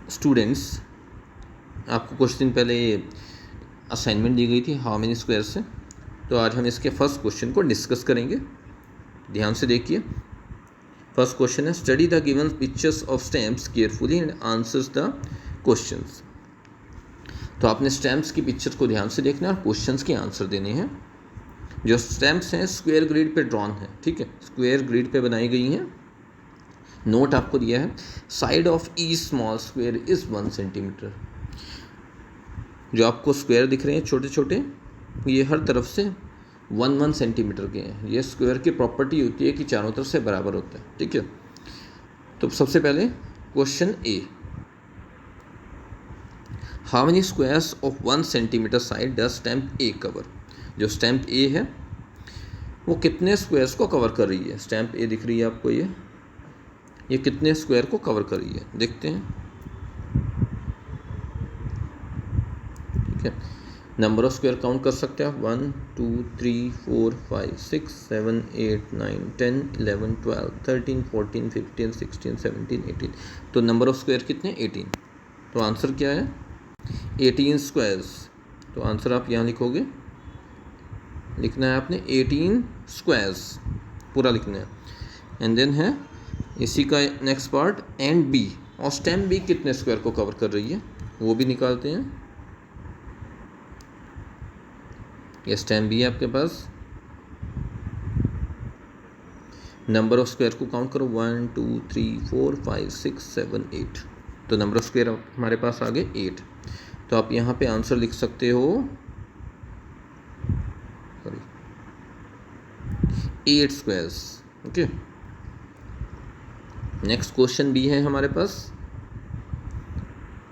Students, आपको कुछ दिन पहले असाइनमेंट दी गई थी हाउ मेनी स्क्वायर से। तो आज हम इसके फर्स्ट क्वेश्चन को डिस्कस करेंगे। ध्यान से देखिए। फर्स्ट क्वेश्चन है study the given pictures of stamps carefully and answers the questions. तो आपने स्टैम्प्स की पिक्चर को ध्यान से देखना है और क्वेश्चंस के आंसर देने हैं। जो स्टैम्प्स हैं स्क्वायर ग्रिड पे ड्रॉन है, ठीक है, स्क्वायर ग्रिड पे बनाई गई हैं। नोट आपको दिया है side of each small square is 1 centimetre. जो आपको स्क्वायर दिख रहे हैं छोटे छोटे, ये हर तरफ से 1 सेंटीमीटर के हैं। ये स्क्वायर की प्रॉपर्टी होती है कि चारों तरफ से बराबर होता है, ठीक है। तो सबसे पहले question A, how many squares of 1 centimetre side does stamp A cover. जो स्टैम्प ए है वो कितने स्क्वायर्स को कवर कर रही है। स्टैम्प ए दिख रही है आपको, ये कितने स्क्वायर को कवर कर रही है, देखते हैं, ठीक है। नंबर ऑफ स्क्वायर काउंट कर सकते हैं आप, 1 2 3 4 5 6 7 8 9 10 11 12 13 14 15 16 17 18। तो नंबर ऑफ स्क्वायर कितने, 18। तो आंसर क्या है, 18 स्क्वायर्स। तो आंसर आप यहाँ लिखोगे, लिखना है आपने 18 स्क्वायर्स, पूरा लिखना है। एंड देन है इसी का नेक्स्ट पार्ट एंड बी, और स्टैम्प बी कितने स्क्वायर को कवर कर रही है वो भी निकालते हैं। ये स्टैम्प बी है आपके पास। नंबर ऑफ स्क्वायर को काउंट करो, 1 2 3 4 5 6 7 8। तो नंबर ऑफ स्क्वायर हमारे पास आ गए 8। तो आप यहाँ पे आंसर लिख सकते हो 8 squares, okay. Next question B है हमारे पास,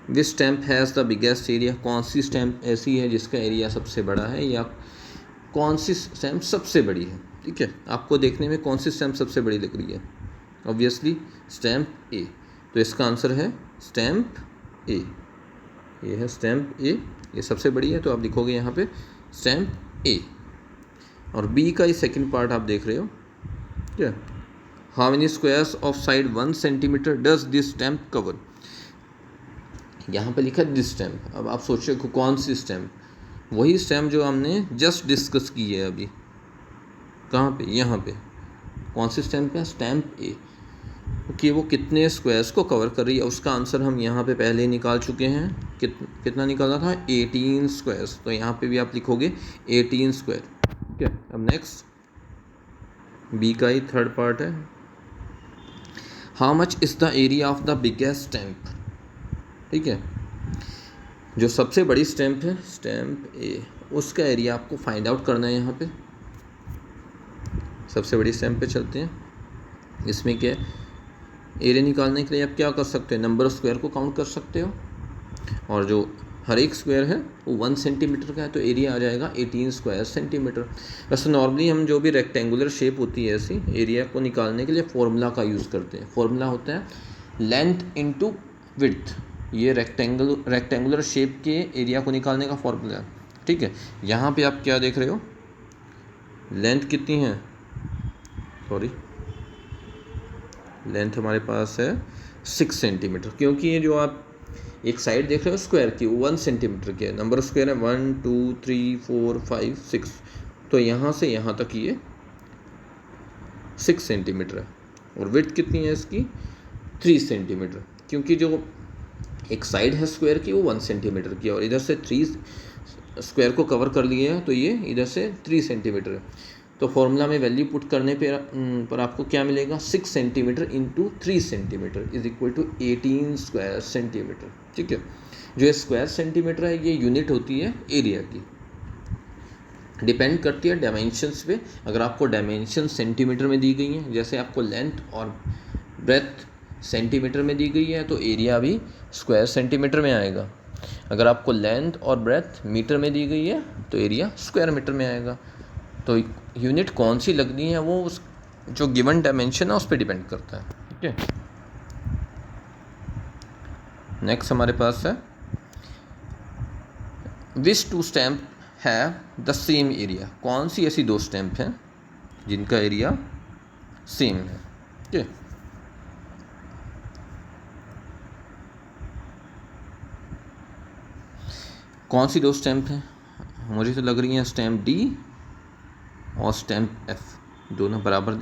which stamp has the biggest area. कौन सी स्टैम्प ऐसी है जिसका एरिया सबसे बड़ा है, या कौन सी स्टैम्प सबसे बड़ी है, ठीक है। आपको देखने में कौन सी स्टैम्प सबसे बड़ी लग रही है, ऑब्वियसली स्टैम्प ए। तो इसका आंसर है स्टैम्प ए। ये है स्टैम्प ए, ये सबसे बड़ी है, तो आप लिखोगे यहाँ पे स्टैम्प ए। और बी का ही सेकंड पार्ट आप देख रहे हो, ठीक है। How many squares of side 1 centimetre does this stamp cover. यहाँ पे लिखा है दिस स्टैम्प। अब आप सोचिए कौन सी स्टैम्प, वही स्टैम्प जो हमने जस्ट डिस्कस की है अभी। कहाँ पे, यहाँ पे। कौन सी स्टैम्प है, स्टैम्प ए, कि वो कितने स्क्वायर्स को कवर कर रही है। उसका आंसर हम यहाँ पे पहले ही निकाल चुके हैं। कितना निकाला था, 18 स्क्वायर्स। तो यहाँ पे भी आप लिखोगे 18 स्क्वायर, ठीक है। अब नेक्स्ट बी का ही थर्ड पार्ट है, how much is the area of the biggest stamp, ठीक है। जो सबसे बड़ी स्टैम्प है स्टैम्प ए, उसका एरिया आपको फाइंड आउट करना है। यहाँ पे सबसे बड़ी स्टैम्प पे चलते हैं। इसमें क्या है, एरिया निकालने के लिए आप क्या कर सकते हैं, नंबर ऑफ स्क्वायर को काउंट कर सकते हो, और जो हर एक स्क्वायर है वो 1 सेंटीमीटर का है, तो एरिया आ जाएगा 18 स्क्वायर सेंटीमीटर। वैसे नॉर्मली हम जो भी रेक्टेंगुलर शेप होती है ऐसी, एरिया को निकालने के लिए फॉर्मूला का यूज़ करते हैं। फॉर्मूला होता है लेंथ इनटू विड्थ। ये रेक्टेंगुलर शेप के एरिया को निकालने का फॉर्मूला है, ठीक है। यहाँ पे आप क्या देख रहे हो, लेंथ कितनी है, सॉरी, लेंथ हमारे पास है 6 सेंटीमीटर, क्योंकि ये जो आप एक साइड देख रहे हो स्क्वायर की, 1 सेंटीमीटर की है। नंबर ऑफ स्क्वायर है 1 2 3 4 5 6। तो यहाँ से यहाँ तक ये 6 सेंटीमीटर है, और विड्थ कितनी है इसकी, 3 सेंटीमीटर, क्योंकि जो एक साइड है स्क्वायर की वो 1 सेंटीमीटर की है, और इधर से 3 स्क्वायर को कवर कर लिए हैं, तो ये इधर से 3 सेंटीमीटर है। तो फॉर्मूला में वैल्यू पुट करने पर आपको क्या मिलेगा, 6 centimetre into 3 centimetre is equal to 18 square centimetre, ठीक है। जो स्क्वायर सेंटीमीटर है ये यूनिट होती है एरिया की, डिपेंड करती है डायमेंशंस पे। अगर आपको डायमेंशन सेंटीमीटर में दी गई हैं, जैसे आपको लेंथ और ब्रेथ सेंटीमीटर में दी गई है, तो एरिया भी स्क्वायर सेंटीमीटर में आएगा। अगर आपको लेंथ और ब्रेथ मीटर में दी गई है तो एरिया स्क्वायर मीटर में आएगा। तो यूनिट कौन सी लगनी है वो उस जो गिवन डायमेंशन है उस पर डिपेंड करता है, ठीक है। नेक्स्ट हमारे पास है विच टू स्टैम्प है द सेम एरिया। कौन सी ऐसी दो स्टैम्प हैं जिनका एरिया सेम है, ठीक है। कौन सी दो स्टैम्प हैं? मुझे तो लग रही हैं स्टैम्प डी और स्टैम्प एफ, दोनों बराबर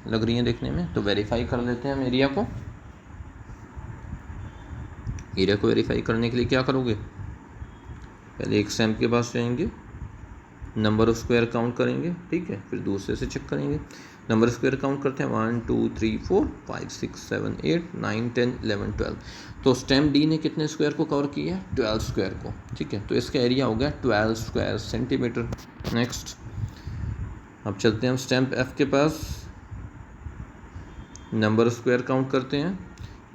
लग रही हैं देखने में। तो वेरीफाई कर लेते हैं हम एरिया को। एरिया को वेरीफाई करने के लिए क्या करोगे? पहले एक स्टैम्प के पास जाएंगे, नंबर ऑफ स्क्वायर काउंट करेंगे, ठीक है, फिर दूसरे से चेक करेंगे। नंबर स्क्वायर काउंट करते हैं 1 2 3 4 5 6 7 8 9 10 11 12। तो स्टैम्प डी ने कितने स्क्वायर को कवर किया है? 12 स्क्वायर को, ठीक है। तो इसका एरिया हो गया 12 स्क्वायर सेंटीमीटर। नेक्स्ट अब चलते हैं हम स्टैम्प एफ के पास, नंबर स्क्वायर काउंट करते हैं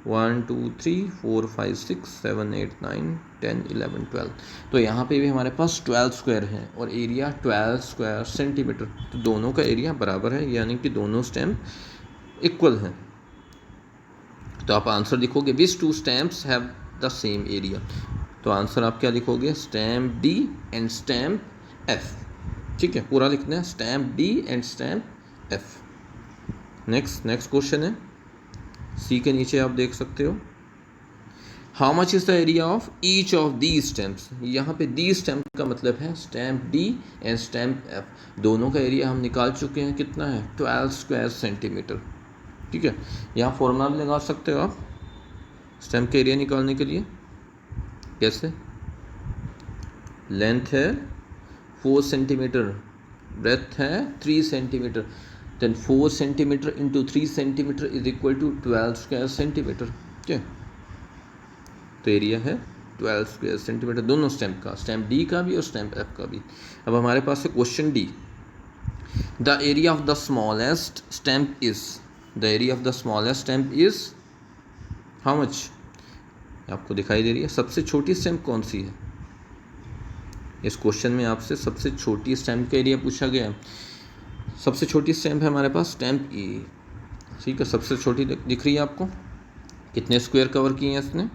1 2 3 4 5 6 7 8 9 10 11 12। तो यहाँ पे भी हमारे पास 12 स्क्वायर है और एरिया 12 स्क्वायर सेंटीमीटर। तो दोनों का एरिया बराबर है, यानी कि दोनों स्टैम्प इक्वल हैं। तो आप आंसर लिखोगे which two stamps have the same area. तो आंसर आप क्या लिखोगे? Stamp D and stamp F, ठीक है, पूरा लिखना है, stamp D and stamp F. Next question है सी के नीचे, आप देख सकते हो how much is the area of each of the stamps. यहाँ पे दी स्टैम्प का मतलब है stamp D and stamp F. दोनों का एरिया हम निकाल चुके हैं, कितना है? 12 स्क्वायर सेंटीमीटर, ठीक है। यहाँ फॉर्मूला भी लगा सकते हो आप स्टैम्प के एरिया निकालने के लिए। कैसे? लेंथ है 4 सेंटीमीटर, ब्रेथ है 3 centimetre, then 4 centimetre into 3 centimetre is equal to 12 square centimetre, ठीक है। तो एरिया है 12 स्क्वायर सेंटीमीटर दोनों स्टैम्प का, स्टैम्प डी का भी और स्टैम्प एफ का भी। अब हमारे पास है question D, the area of the smallest stamp is, the area of the smallest stamp is how much? आपको दिखाई दे रही है। सबसे छोटी स्टैम्प कौन सी है? इस क्वेश्चन में आपसे सबसे छोटी स्टैम्प का एरिया पूछा गया है। सबसे छोटी स्टैम्प है हमारे पास स्टैम्प ई, ठीक है, सबसे छोटी दिख रही है आपको। कितने स्क्वायर कवर किए हैं इसने?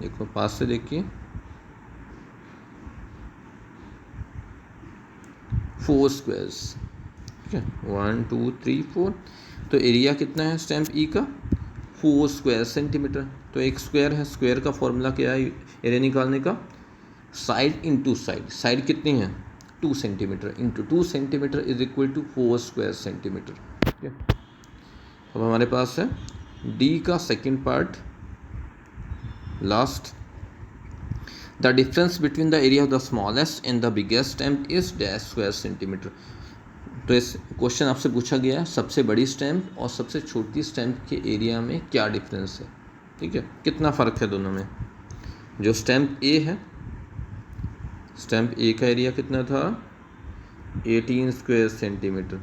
देखो पास से देखिए, 4 स्क्वायर्स, ठीक है, 1 2 3 4। तो एरिया कितना है स्टैम्प ई का? 4 स्क्वायर सेंटीमीटर। तो एक स्क्वायर है, स्क्वायर का फॉर्मूला क्या है एरिया निकालने का? Side into side. साइड कितनी है? 2 centimetre into 2 centimetre is equal to 4 square centimetre, ठीक है। अब हमारे पास है डी का second part last, the difference between the area of the smallest and the biggest stamp is dash square centimetre. तो इस क्वेश्चन आपसे पूछा गया है सबसे बड़ी स्टैम्प और सबसे छोटी स्टैम्प के एरिया में क्या डिफरेंस है, ठीक है, कितना फ़र्क है दोनों में। जो स्टैम्प ए है, स्टैम्प ए का एरिया कितना था? 18 स्क्वायर सेंटीमीटर,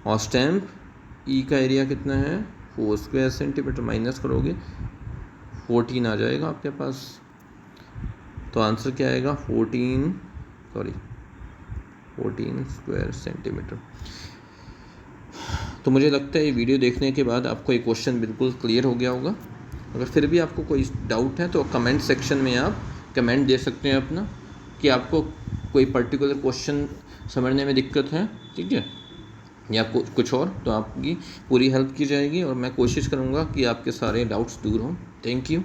और स्टैम्प ई का एरिया कितना है? 4 स्क्वायर सेंटीमीटर। माइनस करोगे 14 आ जाएगा आपके पास। तो आंसर क्या आएगा? 14 स्क्वायर सेंटीमीटर। तो मुझे लगता है ये वीडियो देखने के बाद आपको ये क्वेश्चन बिल्कुल क्लियर हो गया होगा। अगर फिर भी आपको कोई डाउट है तो कमेंट सेक्शन में आप कमेंट दे सकते हैं अपना, कि आपको कोई पर्टिकुलर क्वेश्चन समझने में दिक्कत है, ठीक है, या कुछ और, तो आपकी पूरी हेल्प की जाएगी और मैं कोशिश करूँगा कि आपके सारे डाउट्स दूर हों। Thank you.